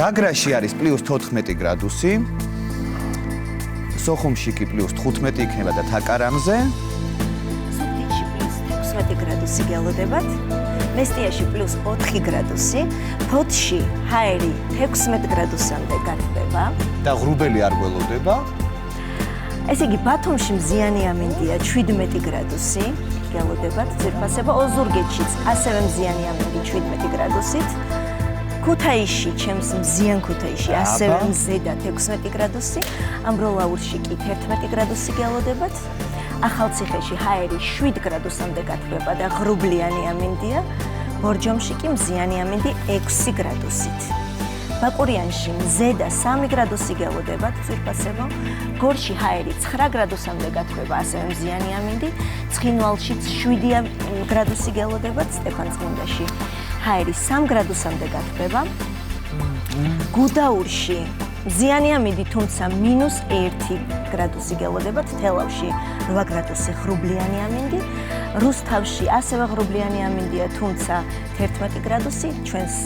გაგრაში არის +14 გრადუსი. სოხუმში კი +15 იქნება და თაკარამზე. ზუგდიდში +16 გრადუსი გელოდებათ. მესტიაში +4 გრადუსი. ფოთში ჰაერი 16 გრადუსამდე გათბება. და ღრუბელი არ გველოდება. ესე იგი ბათუმში მზიანი ამინდია 17 გრადუსი გელოდებათ. ძირფასება ოზურგეთშიც ასევე მზიანი ამინდი 17 გრადუსით. ქუთაისში, ჩემს მზიან ქუთაისში ასევე მზედა 16 გრადუსი. ამბროლაურში კი 11 გრადუსი გელოდებათ. ახალციხეში ჰაერი 7 გრადუსამდე გათბება და ღრუბლიანი ამინდია. ბორჯომში კი მზიანი ამინდი 6 გრადუსით. ბაკურიანში მზედა 3 გრადუსი გელოდებათ ძვირფასება. გორში ჰაერი 9 გრადუსამდე გათბება, ასევე მზიანი ამინდი. ცხინვალშიც 7 გრადუსი გელოდებათ. სტეფანწმინდაში ჰაერი 3 გრადუსამდე გათბება. გუდაურში მზიანი ამინდი, თუმცა -1 გრადუსი გელოდებათ. თელავში 8 გრადუსი ღრუბლიანი ამინდი. რუსთავში ასევე ღრუბლიანი ამინდია, თუმცა 11 გრადუსი. ჩვენს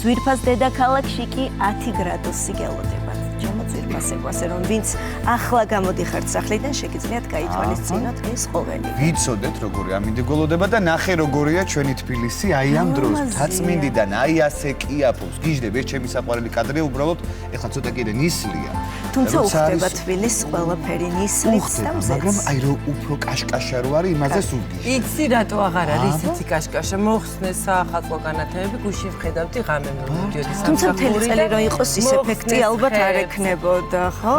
ძვირფას დედაქალაქში კი 10 გრადუსი გელოდებათ. ჩემო ძვირფასებო, ასე რომ ვინც ახლა გამოდიხართ სახლიდან, შეგიძლიათ გაითვალისწინოთ ეს ყოველი. ვიცოდეთ როგორი ამინდი გველოდება და ნახე როგორია ჩვენი თბილისი აი ამ დროს თაწმინდიდან აი ასე კიაფობს. გიждდები, ეს ჩემი საყვარელი კადრია, უბრალოდ ეხლა ცოტა კიდე ნისლია. თუმცა უხდება თბილის ყველაფერი ნისლით და მზეც. მაგრამ აი რო უფრო კაშკაშა რო არის, იმაზე სულგიშ. იცი რატო აღარ არის იცი კაშკაშა მოხსნეს საახალწლო განათლები გუშინ ვხედავდი ღამე მოვიდიოდი თუმცა მთელი წელი რო იყოს ის ეფექტი ალბათ არ ექნებოდა, ხო?